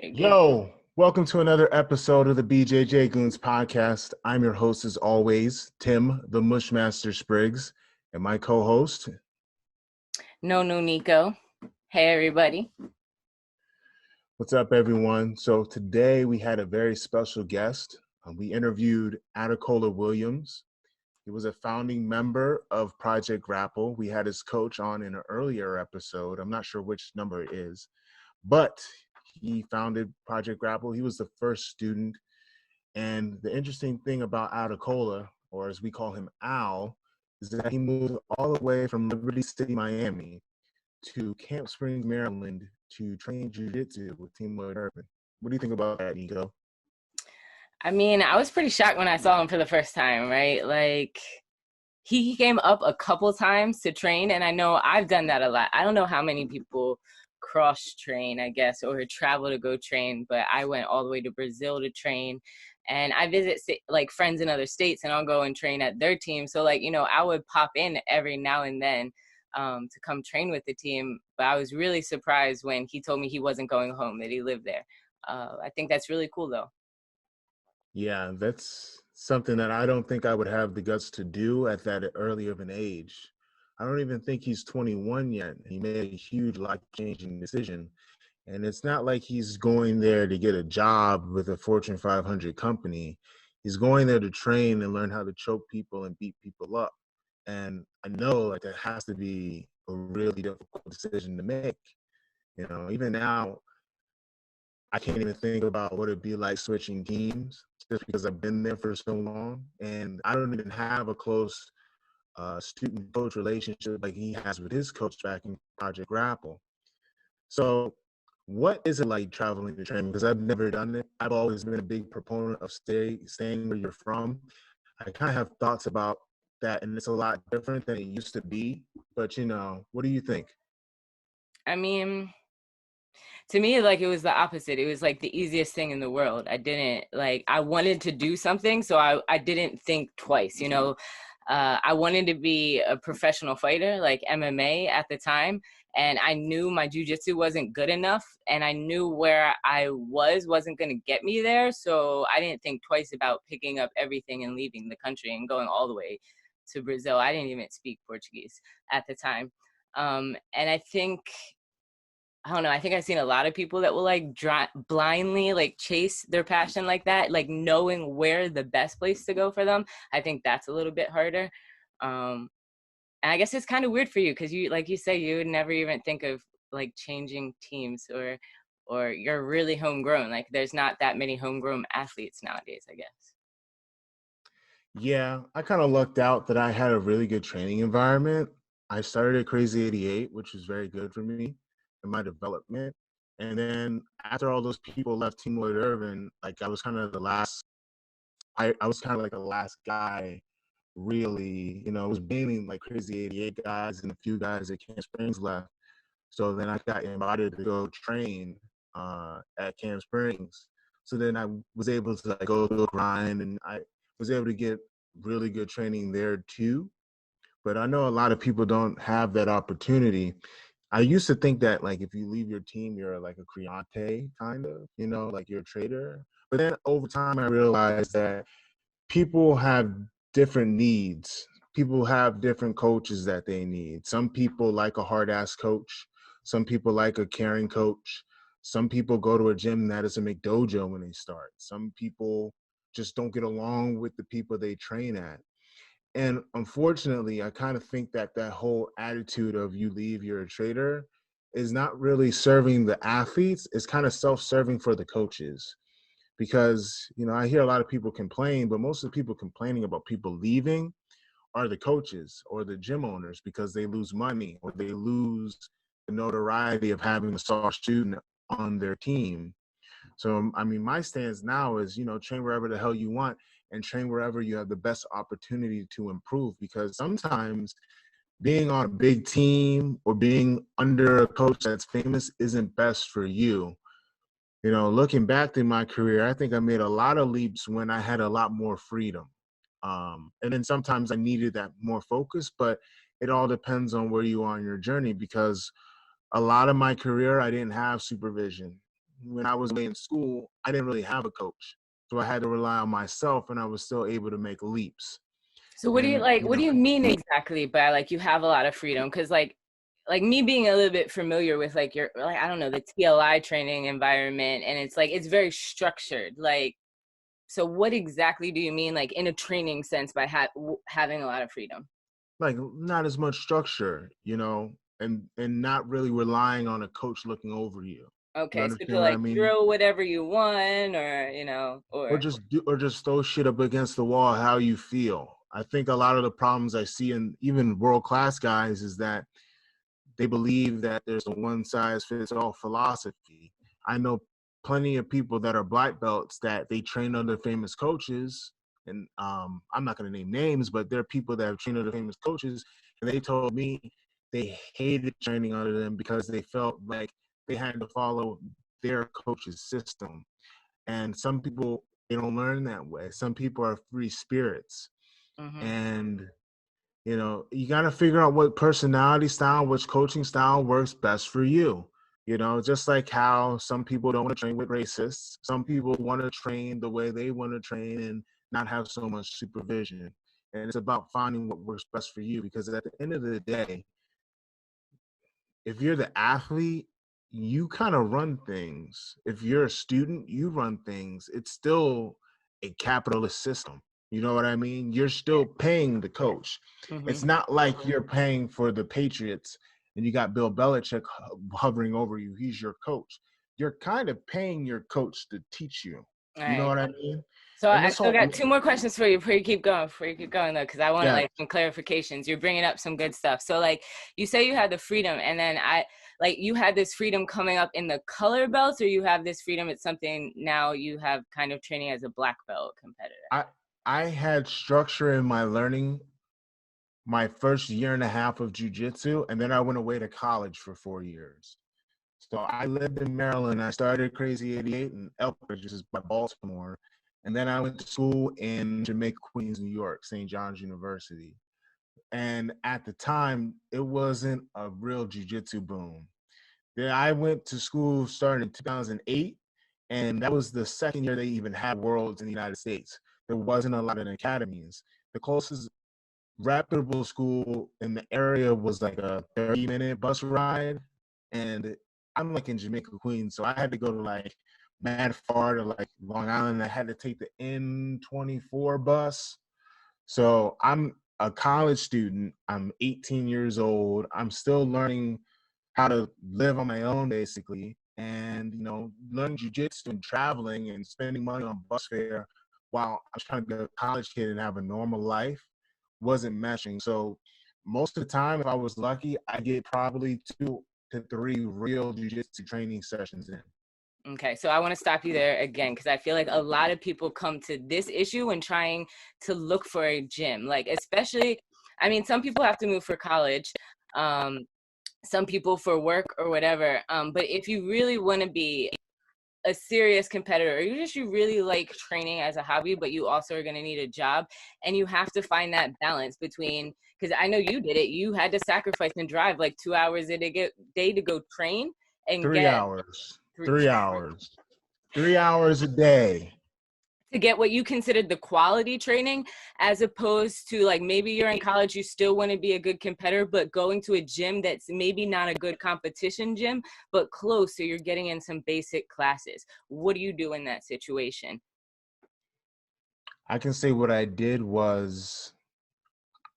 You're good. Yo, welcome to another episode of the BJJ GOONS podcast. I'm your host, as always, Tim, the Mushmaster Spriggs, and my co-host. No, Nico. Hey, everybody. What's up, everyone? So today we had a very special guest. We interviewed Adekola Williams. He was a founding member of Project Grapple. We had his coach on in an earlier episode. I'm not sure which number it is, but he founded Project Grapple. He was the first student. And the interesting thing about Adekola, or as we call him Al, is that he moved all the way from Liberty City, Miami to Camp Springs, Maryland to train jiu-jitsu with Team Lloyd Urban. What do you think about that, Nico? I mean, I was pretty shocked when I saw him for the first time, right? Like, he came up a couple times to train, and I know I've done that a lot. I don't know how many people cross train, I guess, or travel to go train, but I went all the way to Brazil to train. And I visit like friends in other states, and I'll go and train at their team. So, like, I would pop in every now and then to come train with the team. But I was really surprised when he told me he wasn't going home, that he lived there. I think that's really cool, though. Yeah, that's something that I don't think I would have the guts to do at that early of an age. I don't even think he's 21 yet. He made a huge life-changing decision. And it's not like he's going there to get a job with a Fortune 500 company. He's going there to train and learn how to choke people and beat people up. And I know like that has to be a really difficult decision to make. Even now, I can't even think about what it'd be like switching teams just because I've been there for so long. And I don't even have a close student coach relationship like he has with his coach back in Project Grapple. So what is it like traveling to training? Because I've never done it. I've always been a big proponent of staying where you're from. I kind of have thoughts about that, and it's a lot different than it used to be. But, what do you think? I mean, to me, like, it was the opposite. It was like the easiest thing in the world. I wanted to do something, so I didn't think twice. I wanted to be a professional fighter, like MMA at the time, and I knew my jujitsu wasn't good enough, and I knew where I wasn't going to get me there. So I didn't think twice about picking up everything and leaving the country and going all the way to Brazil. I didn't even speak Portuguese at the time. And I don't know. I think I've seen a lot of people that will like blindly like chase their passion like that, like knowing where the best place to go for them. I think that's a little bit harder. And I guess it's kind of weird for you because like you say, you would never even think of like changing teams or you're really homegrown. Like there's not that many homegrown athletes nowadays, I guess. Yeah, I kind of lucked out that I had a really good training environment. I started at Crazy 88, which was very good for me in my development. And then after all those people left Team Lloyd Irvin, like I was kind of the last, I was kind of like the last guy really, it was mainly like Crazy 88 guys and a few guys at Camp Springs left. So then I got invited to go train at Camp Springs. So then I was able to like, go to a grind, and I was able to get really good training there too. But I know a lot of people don't have that opportunity. I used to think that like if you leave your team, you're like a creante kind of, like you're a traitor. But then over time, I realized that people have different needs. People have different coaches that they need. Some people like a hard ass coach. Some people like a caring coach. Some people go to a gym that is a McDojo when they start. Some people just don't get along with the people they train at. And unfortunately, I kind of think that that whole attitude of you leave, you're a traitor is not really serving the athletes. It's kind of self-serving for the coaches. Because, I hear a lot of people complain, but most of the people complaining about people leaving are the coaches or the gym owners because they lose money or they lose the notoriety of having a star student on their team. So, I mean, my stance now is, train wherever the hell you want and train wherever you have the best opportunity to improve, because sometimes being on a big team or being under a coach that's famous isn't best for you. Looking back through my career, I think I made a lot of leaps when I had a lot more freedom. And then sometimes I needed that more focus, but it all depends on where you are in your journey, because a lot of my career, I didn't have supervision. when I was away in school, I didn't really have a coach. So I had to rely on myself, and I was still able to make leaps. So what do you And, like? What do you mean exactly by like you have a lot of freedom? Because like me being a little bit familiar with like your like I don't know the TLI training environment, and it's like it's very structured. Like, so what exactly do you mean like in a training sense by having a lot of freedom? like, not as much structure, and not really relying on a coach looking over you. You Okay, so to understand what I like mean? throw whatever you want, or or Or just throw shit up against the wall how you feel. I think a lot of the problems I see in even world class guys is that they believe that there's a one size fits all philosophy. I know plenty of people that are black belts that they train under famous coaches, and I'm not going to name names, but there are people that have trained under famous coaches, and they told me they hated training under them because they felt like they had to follow their coach's system. And some people, they don't learn that way. Some people are free spirits, mm-hmm. and you got to figure out what personality style, which coaching style works best for you. Just like how some people don't want to train with racists, some people want to train the way they want to train and not have so much supervision. And it's about finding what works best for you, because at the end of the day, if you're the athlete, you kind of run things. If you're a student, you run things. It's still a capitalist system. You know what I mean? You're still paying the coach. Mm-hmm. It's not like you're paying for the Patriots and you got Bill Belichick hovering over you. He's your coach. You're kind of paying your coach to teach you. All You know right. what I mean? So And I this still whole got two more questions for you before you keep going though, because I want yeah, like some clarifications. You're bringing up some good stuff. So like you say you had the freedom, and then I like you had this freedom coming up in the color belts, or you have this freedom. It's something now you have kind of training as a black belt competitor. I I had structure in my learning my first year and a half of jujitsu, and then I went away to college for 4 years. So I lived in Maryland. I started Crazy 88 in Elkridge, which is by Baltimore. And then I went to school in Jamaica, Queens, New York, St. John's University. And at the time, it wasn't a real jujitsu boom. Then I went to school starting in 2008, and that was the second year they even had worlds in the United States. There wasn't a lot of academies. The closest reputable school in the area was like a 30-minute bus ride. And I'm like in Jamaica, Queens, so I had to go to like mad far to like Long Island. I had to take the N24 bus. So I'm a college student. I'm 18 years old. I'm still learning how to live on my own, basically. And, learning jujitsu and traveling and spending money on bus fare while I was trying to be a college kid and have a normal life wasn't meshing. So most of the time, if I was lucky, I get probably 2 to 3 real jujitsu training sessions in. Okay, so I want to stop you there again because I feel like a lot of people come to this issue when trying to look for a gym. Like, especially, I mean, some people have to move for college, some people for work or whatever. But if you really want to be a serious competitor, or you really like training as a hobby, but you also are going to need a job, and you have to find that balance between, because I know you did it, you had to sacrifice and drive like 2 hours a day to go train and 3 hours, three, 3 hours, 3 hours a day. to get what you considered the quality training, as opposed to like maybe you're in college, you still want to be a good competitor, but going to a gym that's maybe not a good competition gym, but close, so you're getting in some basic classes. What do you do in that situation? I can say what I did was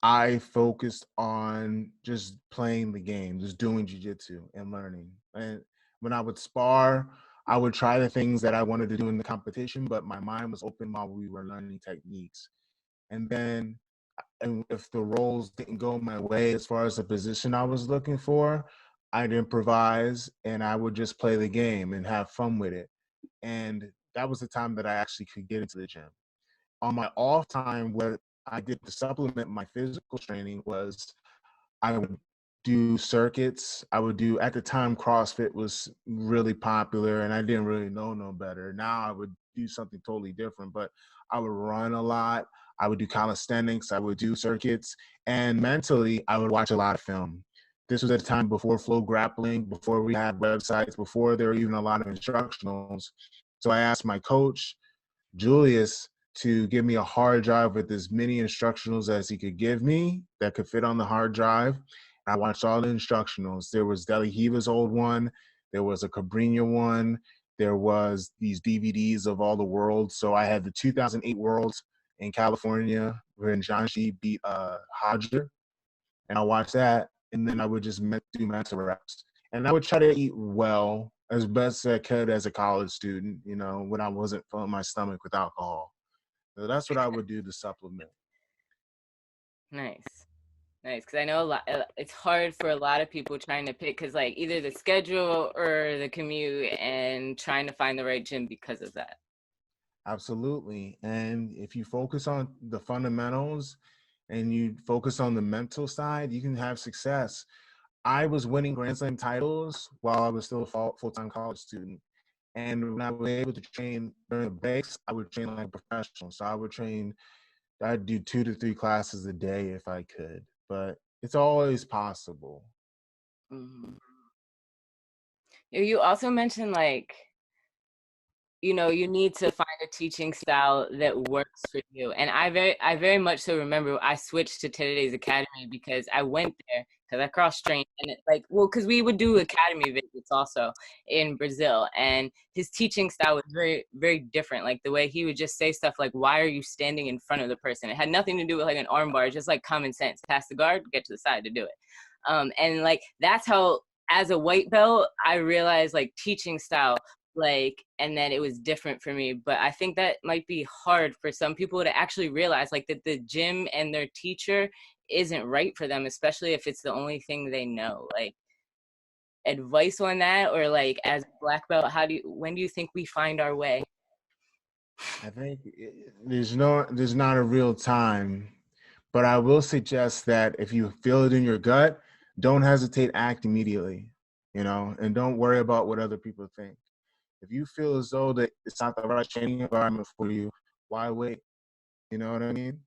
I focused on just playing the game, just doing jujitsu and learning. And when I would spar, I would try the things that I wanted to do in the competition, but my mind was open while we were learning techniques. And then, and if the roles didn't go my way as far as the position I was looking for, I'd improvise and I would just play the game and have fun with it. And that was the time that I actually could get into the gym. On my off time, what I did to supplement my physical training was I would do circuits. I would do, at the time, CrossFit was really popular and I didn't really know no better. Now I would do something totally different, but I would run a lot. I would do calisthenics. I would do circuits. And mentally, I would watch a lot of film. This was at a time before Flow Grappling, before we had websites, before there were even a lot of instructionals. So I asked my coach, Julius, to give me a hard drive with as many instructionals as he could give me that could fit on the hard drive. I watched all the instructionals. There was Deli Hiva's old one. There was a Cabrinha one. There was these DVDs of all the worlds. So I had the 2008 Worlds in California when Janji beat Hodger. And I watched that. And then I would just do mental reps. And I would try to eat well as best as I could as a college student, you know, when I wasn't filling my stomach with alcohol. So that's what I would do to supplement. Nice. Nice, because I know a lot. It's hard for a lot of people trying to pick, because like either the schedule or the commute, and trying to find the right gym because of that. Absolutely. And if you focus on the fundamentals and you focus on the mental side, you can have success. I was winning Grand Slam titles while I was still a full-time college student. And when I was able to train during the breaks, I would train like a professional. So I'd do 2 to 3 classes a day if I could, but it's always possible. Mm-hmm. You also mentioned like, you need to find a teaching style that works for you. And I very much so remember I switched to Today's Academy because I went there because I cross trained, and it like, well, because we would do academy visits also in Brazil, and his teaching style was very, very different. Like the way he would just say stuff like, why are you standing in front of the person? It had nothing to do with like an arm bar, just like common sense. Pass the guard, get to the side to do it. And like that's how, as a white belt, I realized like teaching style, like, and then it was different for me. But I think that might be hard for some people to actually realize like that the gym and their teacher isn't right for them, especially if it's the only thing they know. Like, advice on that, or like as a black belt, when do you think we find our way? I think there's not a real time, but I will suggest that if you feel it in your gut, don't hesitate, act immediately, and don't worry about what other people think. If you feel as though that it's not the right training environment for you, why wait? You know what I mean?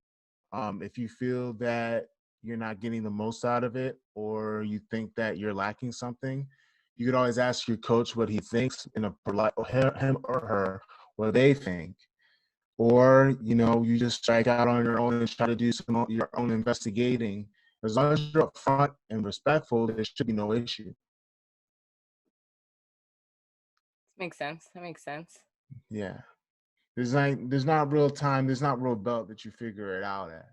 If you feel that you're not getting the most out of it, or you think that you're lacking something, you could always ask your coach what he thinks in a polite, or him or her, what they think. Or, you just strike out on your own and try to do your own investigating. As long as you're upfront and respectful, there should be no issue. Makes sense. That makes sense. Yeah. There's not real time, there's not real belt that you figure it out at.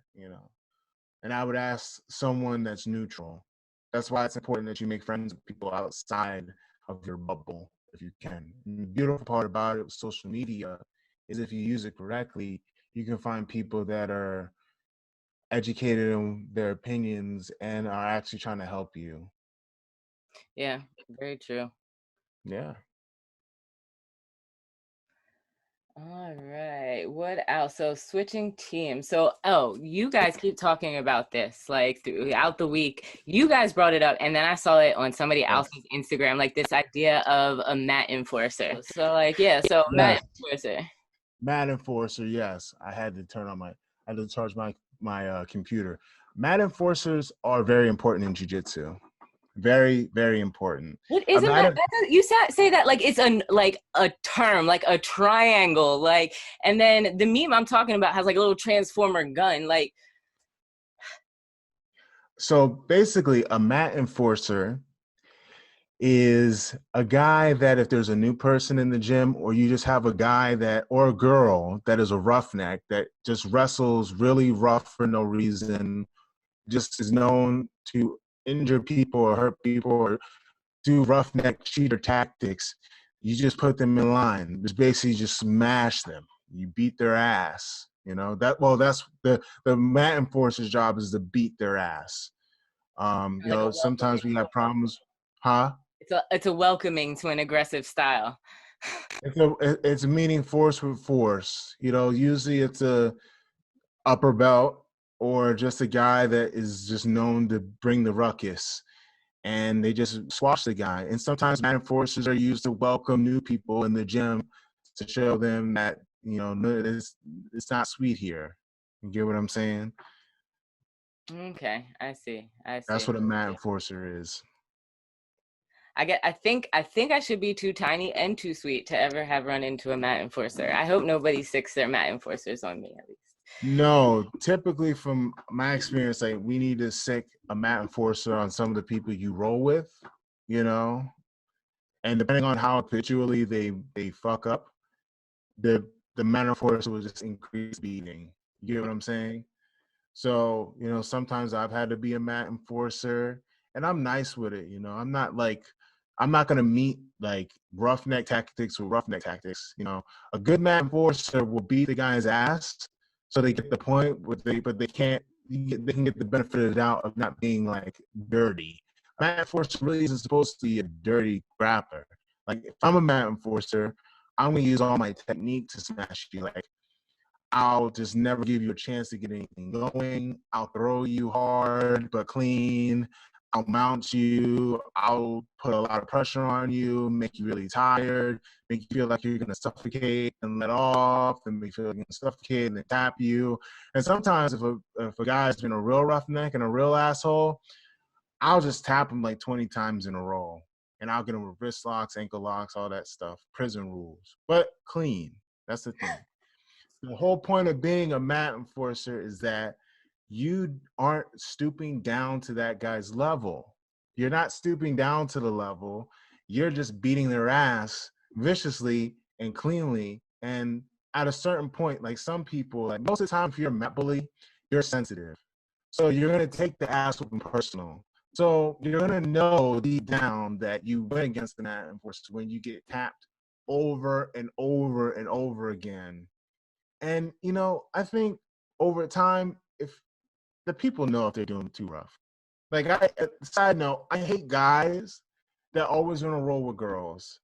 And I would ask someone that's neutral. That's why it's important that you make friends with people outside of your bubble if you can. And the beautiful part about it with social media is if you use it correctly, you can find people that are educated in their opinions and are actually trying to help you. Yeah, very true. Yeah. All right. What else? So switching teams. So, you guys keep talking about this like throughout the week. You guys brought it up, and then I saw it on somebody else's Instagram, like this idea of a mat enforcer. So like, yeah, so Yes. mat enforcer. Mat enforcer, yes. I had to charge my computer. Mat enforcers are very important in jiu-jitsu. Very, very important. What isn't you say that like it's a term, like a triangle, like, and then the meme I'm talking about has like a little transformer gun, like. So basically, a mat enforcer is a guy that if there's a new person in the gym, or you just have a guy or a girl that is a roughneck that just wrestles really rough for no reason, just is known to injure people or hurt people or do roughneck cheater tactics, you just put them in line. Just basically just smash them. You beat their ass. That's the mat enforcer's job, is to beat their ass. Like Sometimes we have problems. Huh? It's a welcoming to an aggressive style. It's meeting force with force. Usually it's a upper belt or just a guy that is just known to bring the ruckus, and they just squash the guy. And sometimes mat enforcers are used to welcome new people in the gym to show them that no, it's not sweet here. You get what I'm saying? Okay, I see. I That's see. what a mat enforcer is. I think I should be too tiny and too sweet to ever have run into a mat enforcer. I hope nobody sicks their mat enforcers on me at least. No, typically from my experience, like we need to sick a mat enforcer on some of the people you roll with, you know, and depending on how habitually they fuck up, the the mat enforcer will just increase beating. You get what I'm saying? So, sometimes I've had to be a mat enforcer and I'm nice with it. I'm not going to meet like roughneck tactics with roughneck tactics. A good mat enforcer will beat the guy's ass so they get the point, but they can't, they can get the benefit of the doubt of not being like dirty. Mat enforcer really isn't supposed to be a dirty grappler. Like if I'm a mat enforcer, I'm going to use all my technique to smash you. Like I'll just never give you a chance to get anything going. I'll throw you hard but clean. I'll mount you. I'll put a lot of pressure on you, make you really tired, make you feel like you're going to suffocate and let off, and make you feel like you're going to suffocate and then tap you. And sometimes if a guy's been a real roughneck and a real asshole, I'll just tap him like 20 times in a row. And I'll get him with wrist locks, ankle locks, all that stuff. Prison rules. But clean. That's the thing. The whole point of being a mat enforcer is that you aren't stooping down to that guy's level. You're not stooping down to the level. You're just beating their ass viciously and cleanly. And at a certain point, like some people, like most of the time, if you're a mat bully, you're sensitive. So you're going to take the ass whooping personal. So you're going to know deep down that you went against the mat enforcer when you get tapped over and over and over again. And I think over time, if the people know if they're doing it too rough. Like side note, I hate guys that always want to roll with girls.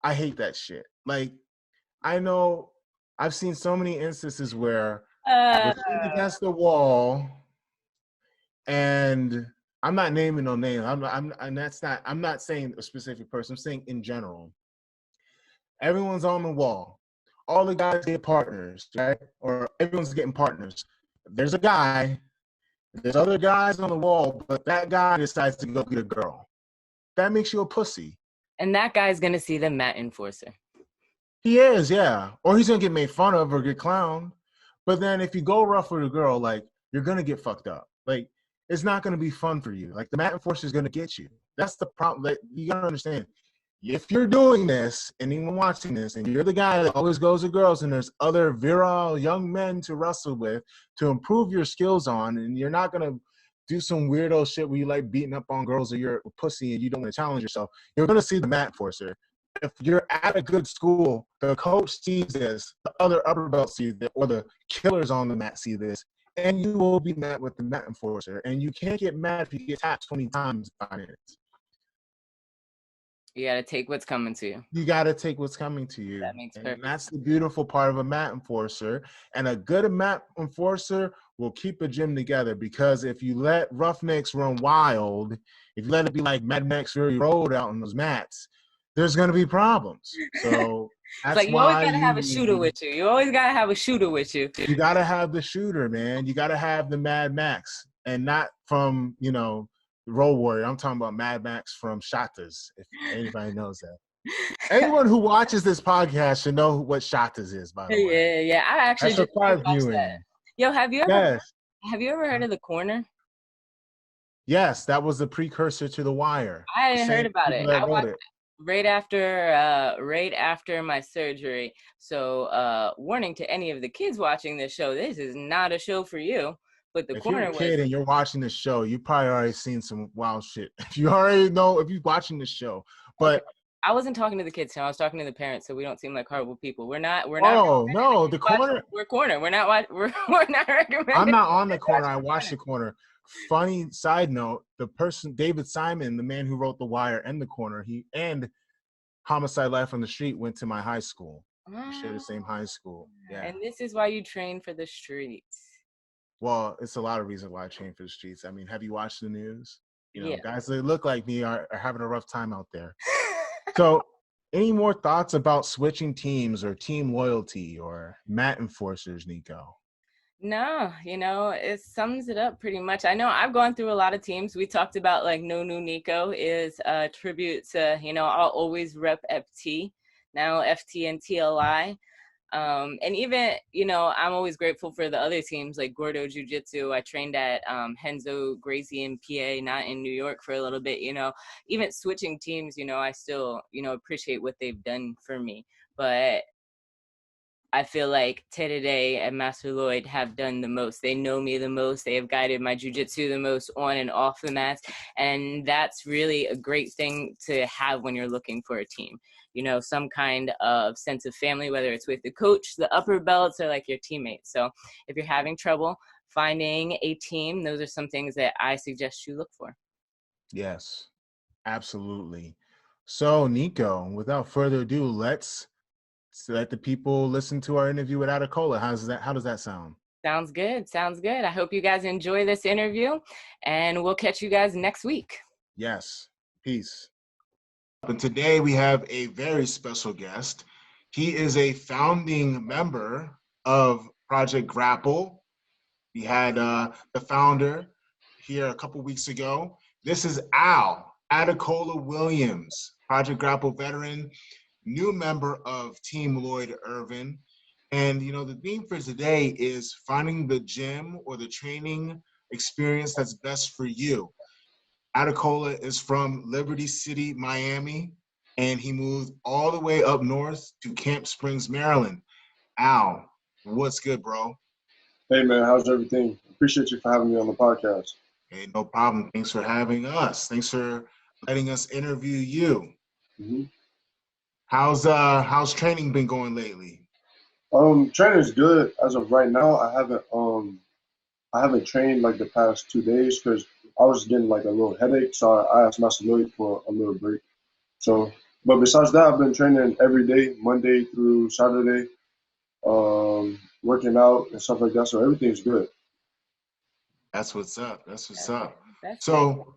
I hate that shit. Like I know I've seen so many instances where Uh, we're sitting against the wall, and I'm not naming no names. I'm not saying a specific person. I'm saying in general. Everyone's on the wall. All the guys get partners, right? Or everyone's getting partners. There's a guy, there's other guys on the wall, but that guy decides to go get a girl. That makes you a pussy. and that guy's gonna see the mat enforcer. He is, yeah. Or he's gonna get made fun of or get clowned. But then if you go rough with a girl, like you're gonna get fucked up. Like it's not gonna be fun for you. Like the mat enforcer is gonna get you. That's the problem. Like, you gotta understand. If you're doing this and anyone watching this and you're the guy that always goes to girls and there's other virile young men to wrestle with to improve your skills on, and you're not going to do some weirdo shit where you like beating up on girls or you're a pussy and you don't want to challenge yourself, you're going to see the mat enforcer. If you're at a good school, the coach sees this, the other upper belt sees it, or the killers on the mat see this, and you will be met with the mat enforcer. And you can't get mad if you get tapped 20 times in 5 minutes. You gotta take what's coming to you. You got to take what's coming to you. That makes And perfect that's sense. the beautiful part of a mat enforcer. And a good mat enforcer will keep a gym together, because if you let roughnecks run wild, if you let it be like Mad Max Fury Road out on those mats, there's going to be problems. So It's that's like you always why gotta have a shooter with you. You always gotta have a shooter with you. you got to have the shooter, man. You got to have the Mad Max, and not from, Road Warrior. I'm talking about Mad Max from Shatas, if anybody knows that. Anyone who watches this podcast should know what Shatas is, by the way. Yeah, yeah. I actually That's just required watched that. viewing. Yo, Yes. have you ever heard of The Corner? Yes, that was the precursor to The Wire. The I heard same about people it. that I wrote watched it. right after my surgery. So warning to any of the kids watching this show, this is not a show for you. But The If you're a Corner was kid and you're watching this show, you probably already seen some wild shit. You already know if you're watching this show. okay. But I wasn't talking to the kids, I was talking to the parents, so we don't seem like horrible people. We're not oh no, The watch, Corner. we're Corner. We're not I'm recommending not on The Corner. watch I The watched Corner. The Corner. Funny side note: the person David Simon, the man who wrote The Wire and The Corner, he and Homicide: Life on the Street went to my high school. We share the same high school. Yeah. And this is why you train for the streets. Well, it's a lot of reasons why I train for the streets. I mean, have you watched the news? Yeah. Guys that look like me are having a rough time out there. So, any more thoughts about switching teams or team loyalty or mat enforcers, Nico? No, it sums it up pretty much. I know I've gone through a lot of teams. We talked about like No New Nico is a tribute to, I'll always rep FT, now FT and TLI. And even, I'm always grateful for the other teams like Gordo Jiu Jitsu. I trained at Henzo Gracie in PA, not in New York for a little bit, even switching teams, I still, appreciate what they've done for me. But I feel like Teddy and Master Lloyd have done the most. They know me the most. They have guided my jujitsu the most on and off the mats. And that's really a great thing to have when you're looking for a team. Some kind of sense of family, whether it's with the coach, the upper belts, or like your teammates. So if you're having trouble finding a team, those are some things that I suggest you look for. Yes, absolutely. So, Nico, without further ado, let's let the people listen to our interview with Adekola. How does that sound? Sounds good. Sounds good. I hope you guys enjoy this interview, and we'll catch you guys next week. Yes. Peace. And today we have a very special guest. He is a founding member of Project Grapple. We had the founder here a couple weeks ago. This is Adekola Williams, Project Grapple veteran, new member of Team Lloyd Irvin. And, the theme for today is finding the gym or the training experience that's best for you. Adekola is from Liberty City, Miami, and he moved all the way up north to Camp Springs, Maryland. Al, what's good, bro? Hey, man, how's everything? Appreciate you for having me on the podcast. Hey, no problem. Thanks for having us. Thanks for letting us interview you. Mm-hmm. How's training been going lately? Training's good as of right now. I haven't trained like the past 2 days because I was getting like a little headache, so I asked Master Lloyd for a little break. So, but besides that, I've been training every day, Monday through Saturday, working out and stuff like that. So everything's good. That's what's up. That's what's up. So,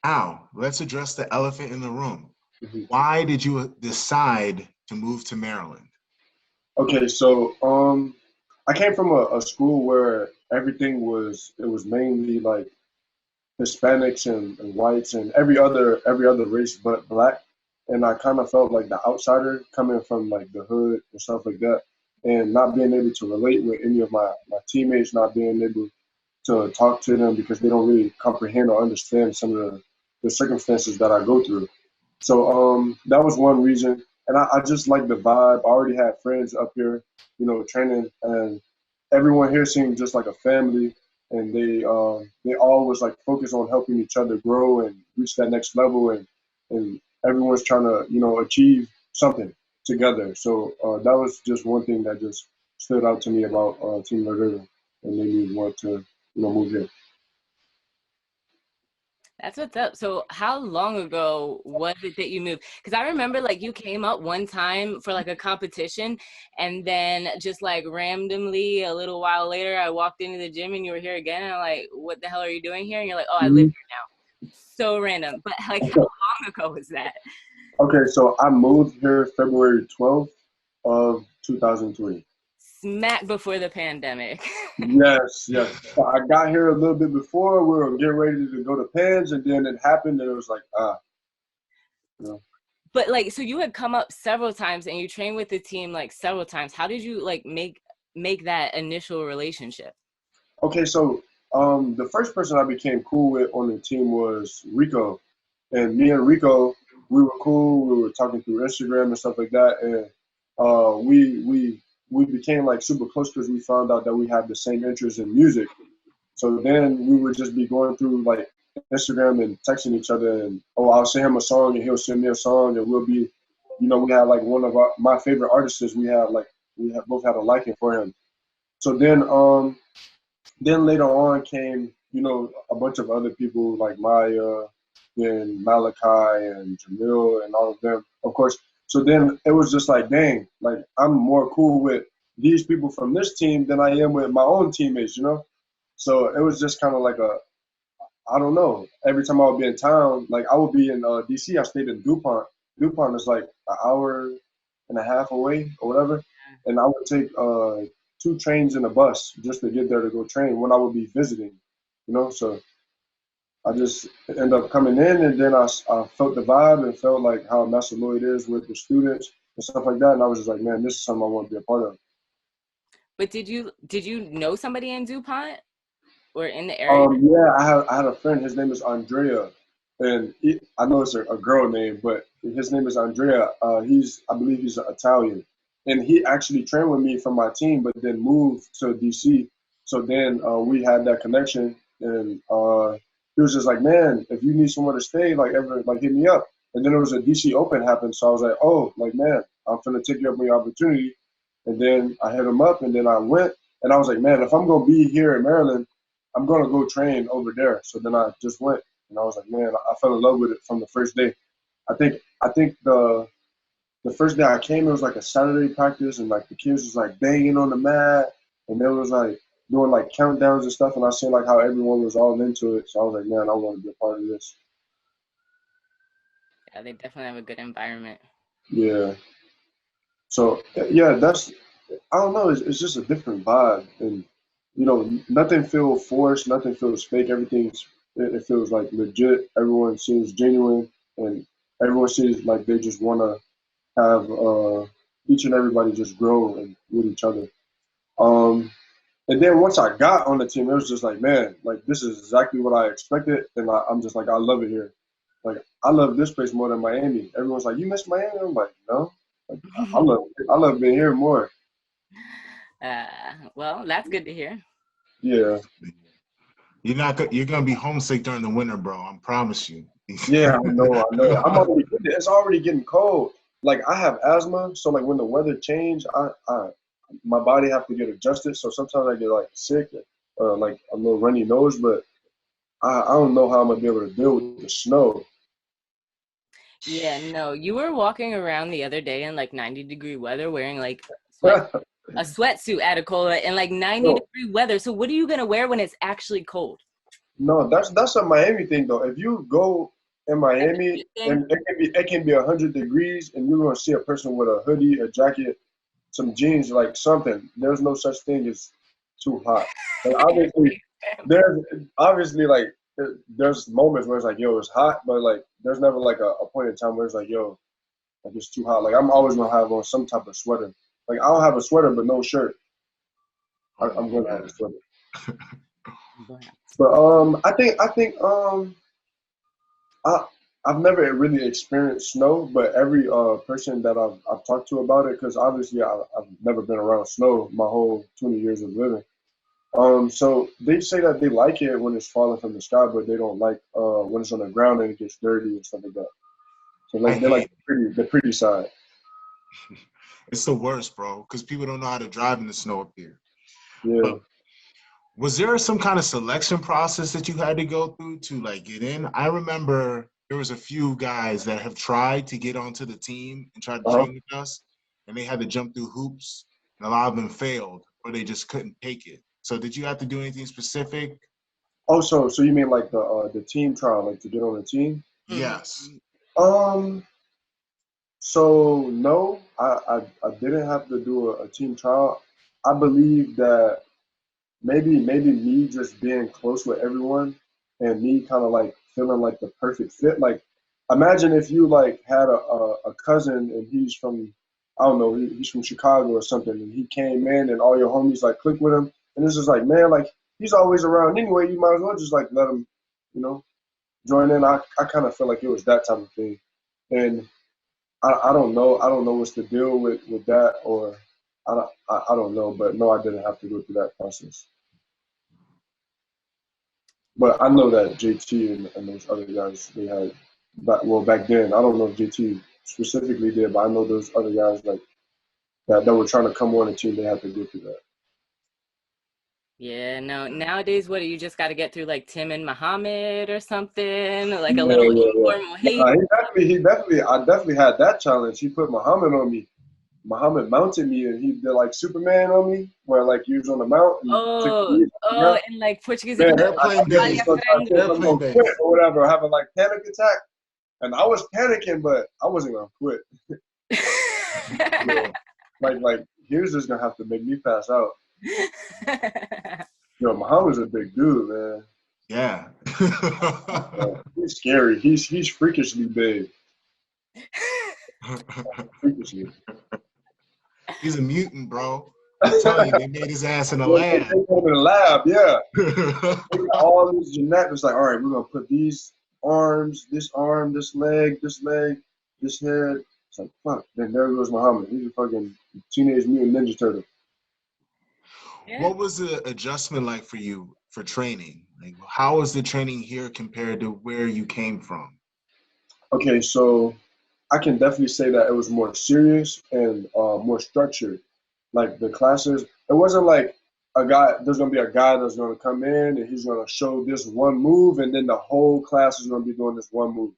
Al, let's address the elephant in the room. Mm-hmm. Why did you decide to move to Maryland? Okay, so I came from a school where everything was mainly like Hispanics and whites and every other race but black, and I kind of felt like the outsider coming from like the hood and stuff like that, and not being able to relate with any of my teammates, not being able to talk to them because they don't really comprehend or understand some of the circumstances that I go through. So that was one reason, and I just like the vibe. I already had friends up here, training, and everyone here seemed just like a family, and they all was like focused on helping each other grow and reach that next level, and everyone's trying to achieve something together. So that was just one thing that just stood out to me about Team River and made me want to move here. That's what's up. So how long ago was it that you moved? Because I remember like you came up one time for like a competition, and then just like randomly a little while later I walked into the gym and you were here again, and I'm like, what the hell are you doing here? And you're like, oh, I live here now. So random. But like how long ago was that? Okay, so I moved here February 12th of 2020. Smack before the pandemic. Yes. So I got here a little bit before. We were getting ready to go to Pans, and then it happened, and it was like, But like, so you had come up several times, and you trained with the team like several times. How did you like make that initial relationship? Okay, so the first person I became cool with on the team was Rico, and me and Rico, we were cool. We were talking through Instagram and stuff like that, and we became like super close because we found out that we had the same interest in music. So then we would just be going through like Instagram and texting each other, and I'll send him a song and he'll send me a song, and we'll be, we had like one of my favorite artists. We have both had a liking for him. So then later on came, a bunch of other people like Maya, and Malachi and Jamil and all of them, of course. So then it was just like, dang, like I'm more cool with these people from this team than I am with my own teammates, So it was just kind of like I don't know. Every time I would be in town, like I would be in DC, I stayed in DuPont. DuPont is like an hour and a half away or whatever. And I would take 2 trains in a bus just to get there to go train when I would be visiting, you know. So I just ended up coming in, and then I felt the vibe and felt like how Master Lloyd is with the students and stuff like that. And I was just like, man, this is something I want to be a part of. But did you know somebody in DuPont or in the area? Yeah, I had a friend. His name is Andrea, and I know it's a girl name, but his name is Andrea. I believe he's Italian, and he actually trained with me from my team, but then moved to DC. So then we had that connection, and he was just like, man, if you need somewhere to stay, like hit me up. And then there was a DC Open happened, so I was like, oh, like man, I'm gonna take you up on your opportunity. And then I hit him up, and then I went, and I was like, man, if I'm gonna be here in Maryland, I'm gonna go train over there. So then I just went, and I was like, man, I fell in love with it from the first day. I think the first day I came, it was like a Saturday practice, and like the kids was like banging on the mat, and they was like doing like countdowns and stuff, and I seen like how everyone was all into it. So I was like, man, I want to be a part of this. Yeah, they definitely have a good environment. Yeah. So yeah, I don't know. It's just a different vibe, and you know, nothing feels forced, nothing feels fake. It feels like legit. Everyone seems genuine, and everyone seems like they just want to have each and everybody just grow and with each other. And then once I got on the team, it was just like, man, like this is exactly what I expected, and I'm just like, I love it here. Like I love this place more than Miami. Everyone's like, you miss Miami? I'm like, no. Like, I love being here more. Well, that's good to hear. Yeah. You're gonna be homesick during the winter, bro. I promise you. Yeah, I know. It's already getting cold. Like I have asthma, so like when the weather change, my body have to get adjusted. So sometimes I get like sick, like a little runny nose. But I don't know how I'm gonna be able to deal with the snow. Yeah, no, you were walking around the other day in like 90-degree weather wearing like a sweatsuit, Adekola, in like 90-degree weather. So what are you gonna wear when it's actually cold? No, that's a Miami thing though. If you go in Miami and it can be 100 degrees and you're gonna see a person with a hoodie, a jacket, some jeans, like something. There's no such thing as too hot. Like obviously like there's moments where it's like, yo, it's hot, but like there's never like a point in time where it's like, yo, like it's too hot. Like I'm always gonna have on some type of sweater. Like I'll have a sweater but no shirt. I'm gonna have a sweater. But I think I've never really experienced snow, but every person that I've talked to about it, because obviously I've never been around snow my whole 20 years of living. So they say that they like it when it's falling from the sky, but they don't like when it's on the ground and it gets dirty and stuff like that. So like they like the pretty side. It's the worst, bro, because people don't know how to drive in the snow up here. Yeah. But was there some kind of selection process that you had to go through to like get in? I remember there was a few guys that have tried to get onto the team and tried to train with us, and they had to jump through hoops, and a lot of them failed or they just couldn't take it. So did you have to do anything specific? Oh, so you mean like the team trial, like to get on the team? Yes. So no, I didn't have to do a team trial. I believe that maybe me just being close with everyone and me kind of like feeling like the perfect fit. Like imagine if you like had a cousin and he's from, I don't know, he's from Chicago or something, and he came in and all your homies like click with him, and it's just like, man, like he's always around anyway, you might as well just like let him, you know, join in. I kind of feel like it was that type of thing. And I don't know what's the deal with that, or I don't know, but no, I didn't have to go through that process. But I know that JT and those other guys, they had back then. I don't know if JT specifically did, but I know those other guys like that were trying to come on the team. They had to go through that. Yeah, no. Nowadays, what do you just got to get through like Tim and Muhammad or something, like a little informal hate? I definitely had that challenge. He put Muhammad on me. Muhammad mounted me, and he did like Superman on me, where like he was on the mount. And like Portuguese. Man, airplane days. Or whatever, having like panic attack, and I was panicking, but I wasn't gonna quit. Like he was just gonna have to make me pass out. Yo, Muhammad's a big dude, man. Yeah. He's scary. He's freakishly big. Freakishly. He's a mutant, bro. I'm telling you, they made his ass in a They lab. put him in a lab, yeah. They got all these genetics. Like, all right, we're gonna put these arms, this arm, this leg, this head. It's like, fuck. Then there goes Muhammad. He's a fucking Teenage Mutant Ninja Turtle. Yeah. What was the adjustment like for you for training? Like, how was the training here compared to where you came from? Okay, so I can definitely say that it was more serious and more structured. Like the classes, it wasn't like there's gonna be a guy that's gonna come in and he's gonna show this one move and then the whole class is gonna be doing this one move.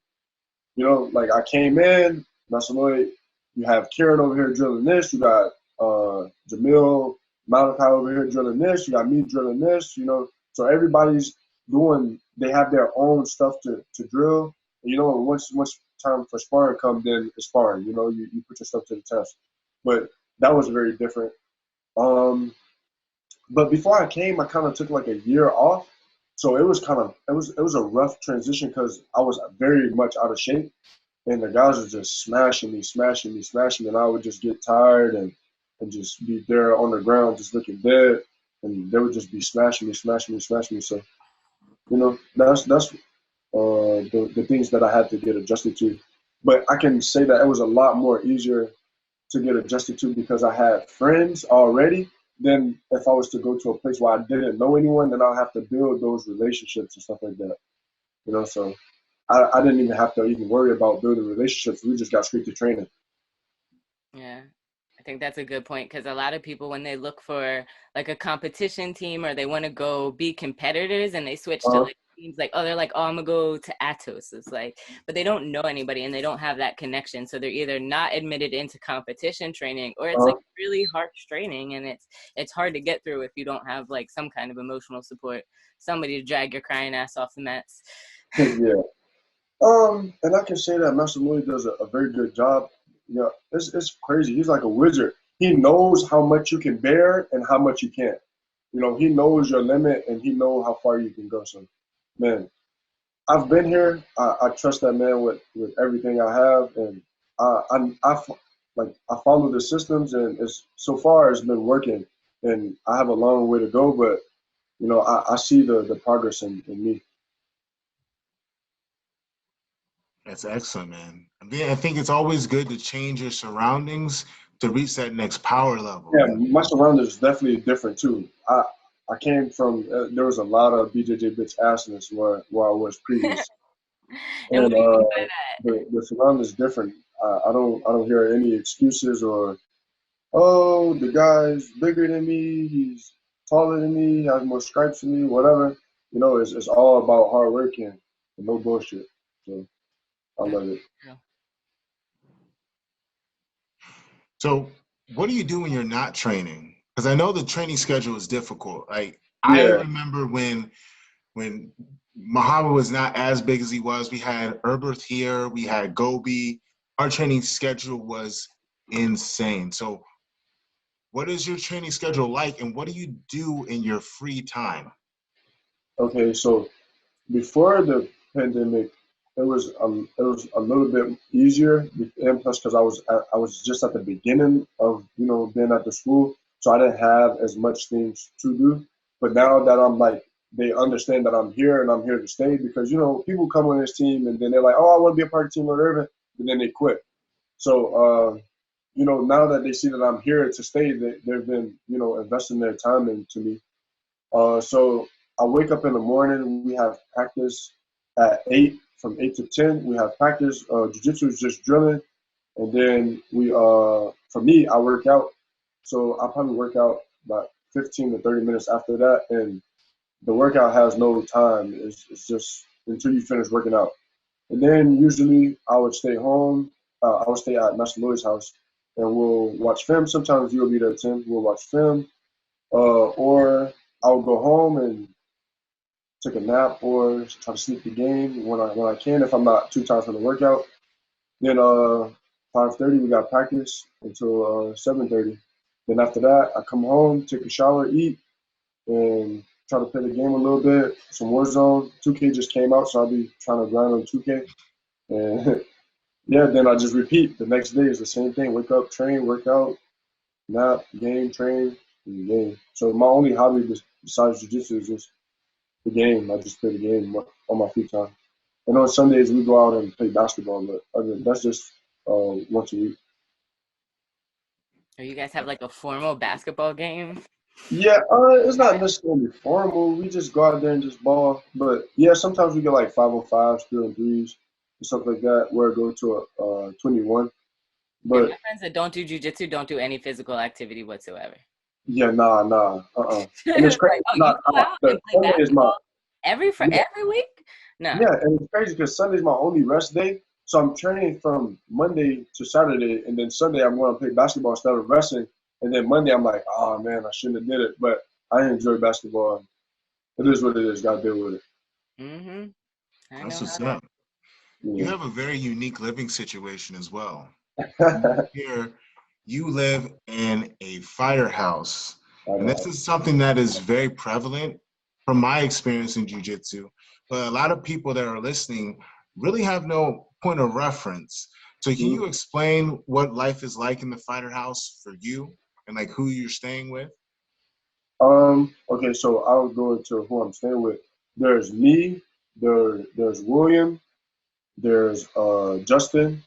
You know, like I came in, Masamoy, you have Karen over here drilling this, you got Jamil, Malachi over here drilling this, you got me drilling this, you know. So everybody's they have their own stuff to drill. And, you know, once time for sparring comes, then it's sparring, you know, you put yourself to the test. But that was very different. But before I came, I kind of took like a year off. So it was a rough transition because I was very much out of shape and the guys were just smashing me, and I would just get tired and just be there on the ground just looking dead, and they would just be smashing me. So, you know, that's the things that I had to get adjusted to. But I can say that it was a lot more easier to get adjusted to because I had friends already. Then if I was to go to a place where I didn't know anyone, then I'll have to build those relationships and stuff like that. You know, so I didn't even have to even worry about building relationships. We just got straight to training. Yeah, I think that's a good point because a lot of people, when they look for like a competition team or they want to go be competitors and they switch to like teams like, oh, they're like, oh, I'm gonna go to Atos. It's like, but they don't know anybody and they don't have that connection. So they're either not admitted into competition training or it's like really harsh training and it's hard to get through if you don't have like some kind of emotional support, somebody to drag your crying ass off the mats. Yeah. And I can say that Master Mooney does a very good job. You know, it's crazy. He's like a wizard. He knows how much you can bear and how much you can't. You know, he knows your limit and he knows how far you can go. So, man, I've been here. I trust that man with everything I have, and I follow the systems, and so far it's been working. And I have a long way to go, but you know, I see the progress in me. That's excellent, man. I mean, I think it's always good to change your surroundings to reach that next power level. Yeah, my surroundings is definitely different too. I came from there was a lot of BJJ bitch assness where I was previous, And what and do you mean by that? the surroundings is different. I don't hear any excuses or oh the guy's bigger than me, he's taller than me, has more stripes than me, whatever. You know, it's all about hard work and no bullshit. So I love it. So, what do you do when you're not training? Because I know the training schedule is difficult. Like I Yeah. remember when Muhammad was not as big as he was. We had Herbert here. We had Gobi. Our training schedule was insane. So, what is your training schedule like, and what do you do in your free time? Okay, so before the pandemic, it was a little bit easier, and plus because I was just at the beginning of being at the school, so I didn't have as much things to do. But now that I'm like, they understand that I'm here and I'm here to stay because people come on this team and then they're like, oh, I want to be a part of Team Lord Irvin, and then they quit. So now that they see that I'm here to stay, they've been investing their time into me. So I wake up in the morning. We have practice at 8, from 8 to 10. We have practice. Jiu-jitsu is just drilling. And then for me, I work out. So I probably work out about 15 to 30 minutes after that. And the workout has no time. It's just until you finish working out. And then usually I would stay home. I would stay at Master Louis' house and we'll watch film. Sometimes you'll be there, Tim. We'll watch film. Or I'll go home and take a nap or try to sleep the game when I can if I'm not too tired from the workout. Then 5:30 we got practice until 7:30. Then after that, I come home, take a shower, eat, and try to play the game a little bit. Some Warzone. 2K just came out, so I'll be trying to grind on 2K. And yeah, then I just repeat. The next day is the same thing. Wake up, train, work out, nap, game, train, and game. So my only hobby besides jiu-jitsu is just the game. I just play the game on my free time. And on Sundays we go out and play basketball, but that's just once a week. Or you guys have like a formal basketball game? Yeah, it's not necessarily formal. We just go out there and just ball. But yeah, sometimes we get like 5-on-5s, 3-on-3s, and stuff like that, where it go to a 21. Yeah, But my friends that don't do jujitsu don't do any physical activity whatsoever. yeah, nah, And it's crazy. Like, oh, you Nah, go out the and play Sunday is my basketball every yeah, week? No. yeah, and it's crazy because Sunday's my only rest day. So I'm training from Monday to Saturday, and then Sunday I'm going to play basketball instead of resting. And then Monday I'm like, oh man, I shouldn't have did it, but I enjoy basketball. It is what it is. Got to deal with it. Mm-hmm. I That's know what's how that. up. You Yeah. have a very unique living situation as well. Here, you live in a firehouse. I And know. this is something that is very prevalent from my experience in jiu-jitsu. But a lot of people that are listening really have no point of reference. So can Mhm. you explain what life is like in the fighter house for you and like who you're staying with? Okay, so I'll go into who I'm staying with. There's me, there's William, there's Justin,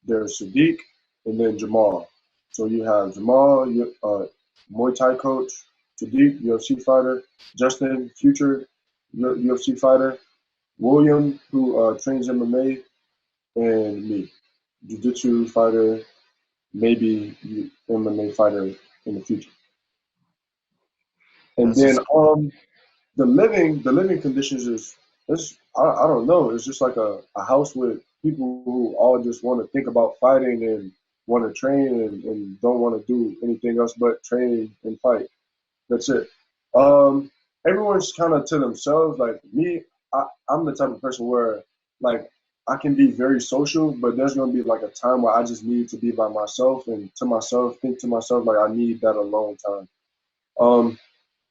there's Sadiq, and then Jamal. So you have Jamal, Muay Thai coach, Sadiq, UFC fighter, Justin, future UFC fighter, William, who trains MMA, and me, Jiu-Jitsu fighter, maybe MMA fighter in the future. And That's then what's the living conditions is I don't know. It's just like a house with people who all just want to think about fighting and want to train and don't want to do anything else but train and fight. That's it. Um, Everyone's kind of to themselves. Like me, I'm the type of person where like I can be very social, but there's gonna be like a time where I just need to be by myself and to myself, think to myself like I need that alone time. Um,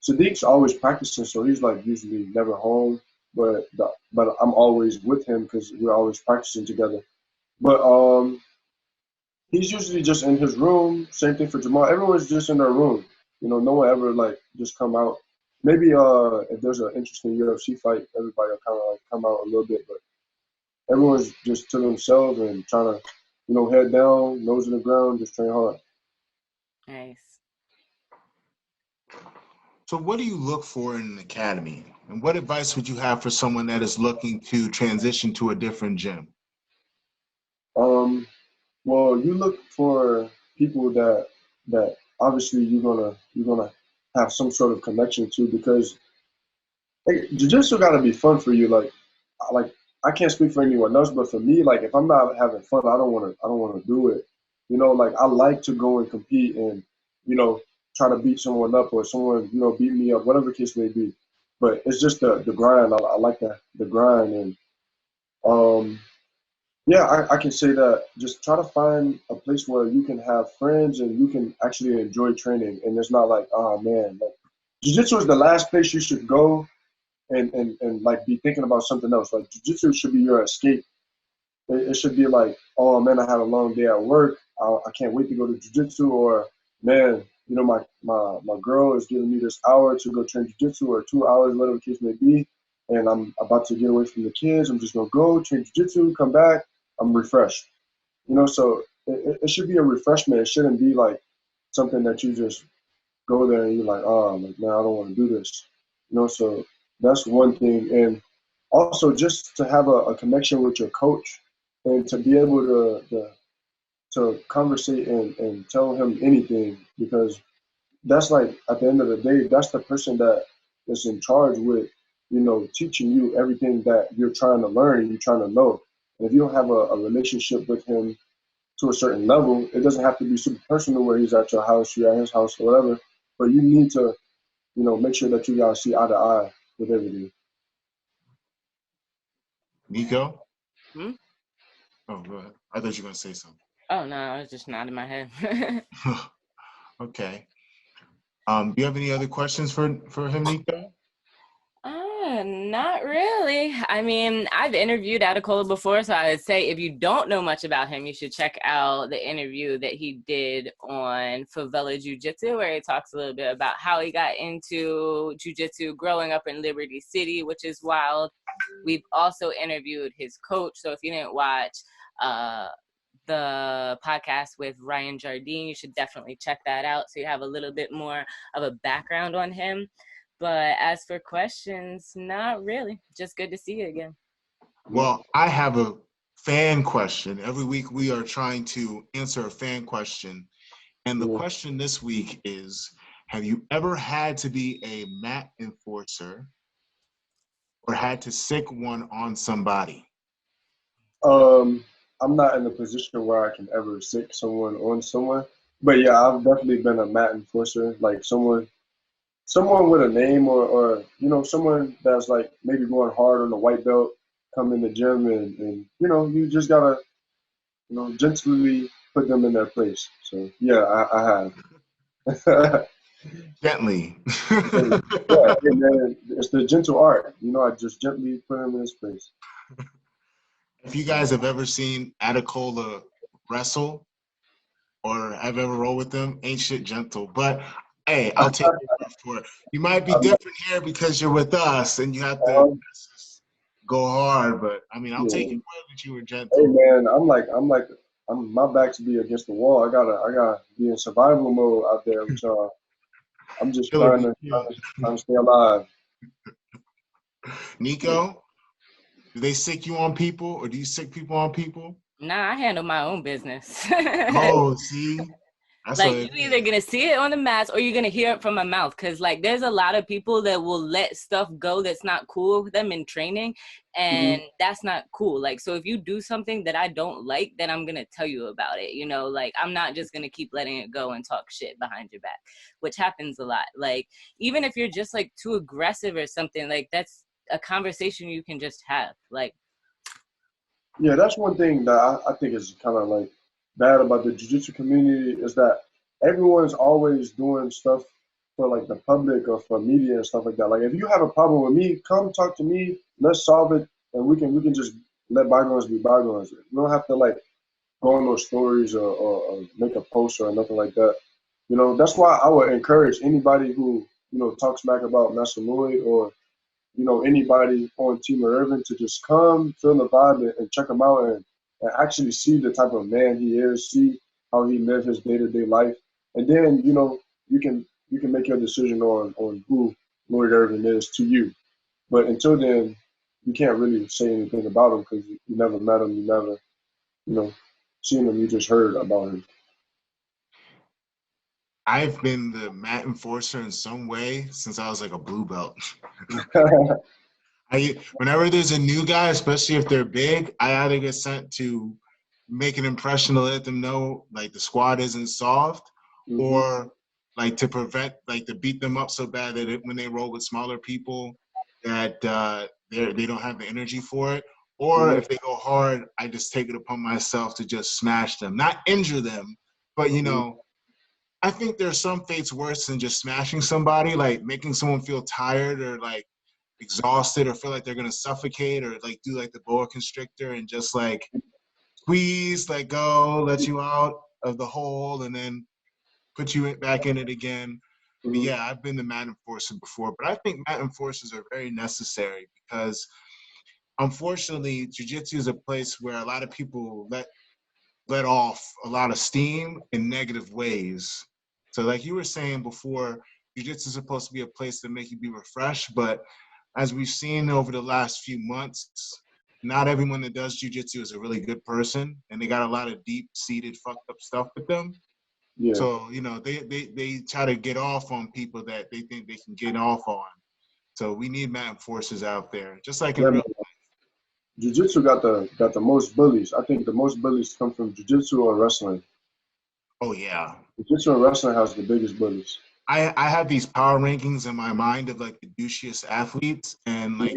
Sadiq's always practicing, so he's like usually never home. But I'm always with him because we're always practicing together. But he's usually just in his room. Same thing for Jamal. Everyone's just in their room. No one ever like just come out. Maybe if there's an interesting UFC fight, everybody will kind of like come out a little bit. But everyone's just to themselves and trying to, head down, nose in the ground, just train hard. Nice. So what do you look for in an academy? And what advice would you have for someone that is looking to transition to a different gym? Well, you look for people that obviously you're gonna have some sort of connection to because like, jiu-jitsu gotta be fun for you. Like I can't speak for anyone else, but for me, like if I'm not having fun, I don't wanna do it. Like I like to go and compete and you know try to beat someone up or someone beat me up, whatever the case may be. But it's just the grind. I like the grind and um yeah, I can say that just try to find a place where you can have friends and you can actually enjoy training. And it's not like, oh man, like jiu-jitsu is the last place you should go and like be thinking about something else. Like jiu-jitsu should be your escape. It should be like, oh man, I had a long day at work. I can't wait to go to jiu-jitsu. Or man, my girl is giving me this hour to go train jiu-jitsu or 2 hours, whatever the case may be. And I'm about to get away from the kids. I'm just gonna go train jiu-jitsu, come back. I'm refreshed. So it should be a refreshment. It shouldn't be like something that you just go there and you're like, oh, like, man, I don't want to do this. So that's one thing. And also just to have a connection with your coach and to be able to conversate and tell him anything because that's like at the end of the day, that's the person that is in charge with, teaching you everything that you're trying to learn and you're trying to know. And if you don't have a relationship with him to a certain level, it doesn't have to be super personal where he's at your house, you're at his house or whatever. But you need to, make sure that you guys see eye to eye with everything. Nico? Hmm? Oh, go ahead. I thought you were going to say something. Oh no, I was just nodding my head. Okay. Do you have any other questions for him, Nico? Not really. I mean, I've interviewed Adekola before, so I would say if you don't know much about him, you should check out the interview that he did on Favela Jiu-Jitsu, where he talks a little bit about how he got into jiu-jitsu growing up in Liberty City, which is wild. We've also interviewed his coach, so if you didn't watch the podcast with Ryan Jardine, you should definitely check that out so you have a little bit more of a background on him. But as for questions, not really. Just good to see you again. Well, I have a fan question. Every week we are trying to answer a fan question. And the question this week is, have you ever had to be a mat enforcer or had to sick one on somebody? I'm not in a position where I can ever sick someone on someone. But yeah, I've definitely been a mat enforcer, like someone with a name or someone that's like maybe going hard on the white belt, come in the gym and you just gotta gently put them in their place. So yeah, I have. Gently. Yeah, and then it's the gentle art. I just gently put him in his place. If you guys have ever seen Adekola wrestle or have ever rolled with them, ain't shit gentle. But hey, I'll take your word for it. You might be different here because you're with us and you have to go hard. But I mean, I'll take your word that you were gentle. Hey man, my back to be against the wall. I gotta be in survival mode out there with y'all. I'm just trying to stay alive. Nico, do they sick you on people or do you sick people on people? Nah, I handle my own business. Oh, see? That's like, you're either going to see it on the mats or you're going to hear it from my mouth. Because, like, there's a lot of people that will let stuff go that's not cool with them in training. And that's not cool. Like, so if you do something that I don't like, then I'm going to tell you about it. Like, I'm not just going to keep letting it go and talk shit behind your back, which happens a lot. Like, even if you're just, like, too aggressive or something, like, that's a conversation you can just have. Like, yeah, that's one thing that I think is kind of like bad about the jiu-jitsu community is that everyone's always doing stuff for like the public or for media and stuff like that. Like if you have a problem with me, come talk to me, let's solve it, and we can just let bygones be bygones. You don't have to like go on those stories or make a post or nothing like that. That's why I would encourage anybody who talks back about Master Lloyd or anybody on Team Irvin to just come, feel the vibe, and check him out and actually see the type of man he is, see how he lives his day-to-day life. And then, you can make your decision on who Lloyd Irvin is to you. But until then, you can't really say anything about him because you never met him, you never, seen him, you just heard about him. I've been the mat enforcer in some way since I was like a blue belt. Whenever there's a new guy, especially if they're big, I either get sent to make an impression to let them know like the squad isn't soft, or like to prevent like to beat them up so bad that when they roll with smaller people that they don't have the energy for it. Or if they go hard, I just take it upon myself to just smash them, not injure them, but I think there's some fates worse than just smashing somebody, like making someone feel tired or like exhausted or feel like they're gonna suffocate or like do like the boa constrictor and just like squeeze, let go, let you out of the hole and then put you back in it again. But yeah, I've been the mat enforcer before, but I think mat enforcers are very necessary because unfortunately jiu-jitsu is a place where a lot of people let off a lot of steam in negative ways. So like you were saying before, jiu-jitsu is supposed to be a place to make you be refreshed, but as we've seen over the last few months, not everyone that does jiu-jitsu is a really good person, and they got a lot of deep-seated fucked up stuff with them. Yeah. So, they try to get off on people that they think they can get off on. So we need mat enforcers out there, just like in real life. Jiu-jitsu got the most bullies. I think the most bullies come from jiu-jitsu or wrestling. Oh, yeah. Jiu-jitsu and wrestling has the biggest bullies. I have these power rankings in my mind of like the douchiest athletes and like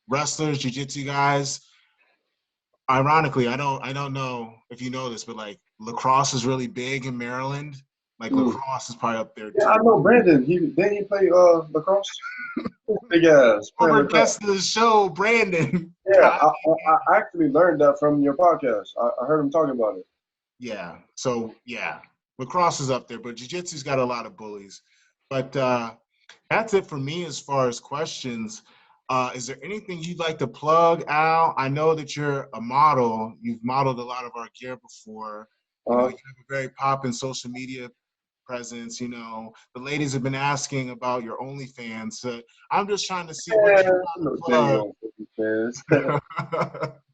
wrestlers, jiu-jitsu guys. Ironically, I don't know if you know this, but like lacrosse is really big in Maryland. Like Mm. lacrosse is probably up there Yeah, I too. know Brandon. Didn't he play lacrosse? Big ass playing Former lacrosse. guest of the show, Brandon. Yeah, God. I actually learned that from your podcast. I heard him talking about it. Yeah. So yeah, lacrosse is up there, but jiu-jitsu's got a lot of bullies. But that's it for me as far as questions. Is there anything you'd like to plug, Al? I know that you're a model. You've modeled a lot of our gear before. You know, you have a very poppin' social media presence. You know, the ladies have been asking about your OnlyFans. I'm just trying to see what you No dang plug. on OnlyFans.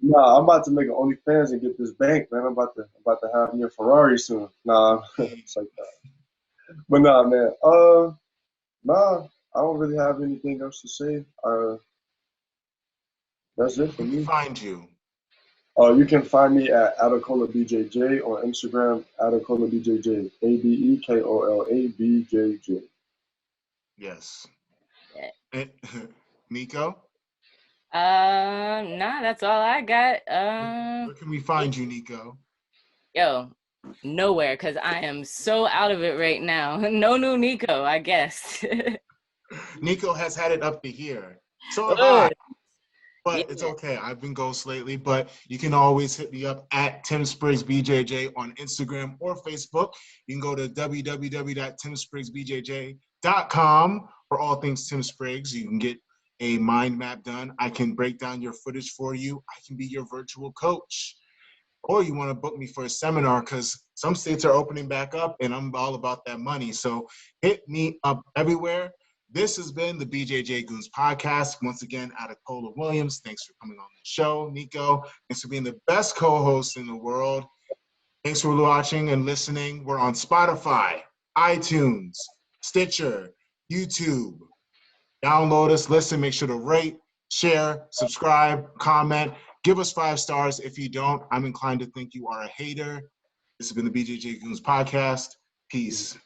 Nah, I'm about to make an OnlyFans and get this bank, man. I'm about to have me a Ferrari soon. Nah, it's like that. But nah, man. Nah, I don't really have anything else to say. That's it for me. Find you. You can find me at Adekola BJJ on Instagram. Adekola BJJ, Adekola BJJ. Yes. Nico? Nah, that's all I got. Where can we find you, Nico? Yo, nowhere, because I am so out of it right now. No new Nico, I guess. Nico has had it up to here. So have I. But it's okay. I've been ghost lately, but you can always hit me up at Tim Spriggs BJJ on Instagram or Facebook. You can go to www.timspriggsbjj.com for all things Tim Spriggs. You can get a mind map done. I can break down your footage for you. I can be your virtual coach. Or you want to book me for a seminar because some states are opening back up and I'm all about that money. So hit me up everywhere. This has been the BJJ Goons podcast. Once again, Adekola Williams. Thanks for coming on the show, Nico. Thanks for being the best co-host in the world. Thanks for watching and listening. We're on Spotify, iTunes, Stitcher, YouTube. Download us, listen, make sure to rate, share, subscribe, comment. Give us 5 stars. If you don't, I'm inclined to think you are a hater. This has been the BJJ Goons podcast. Peace.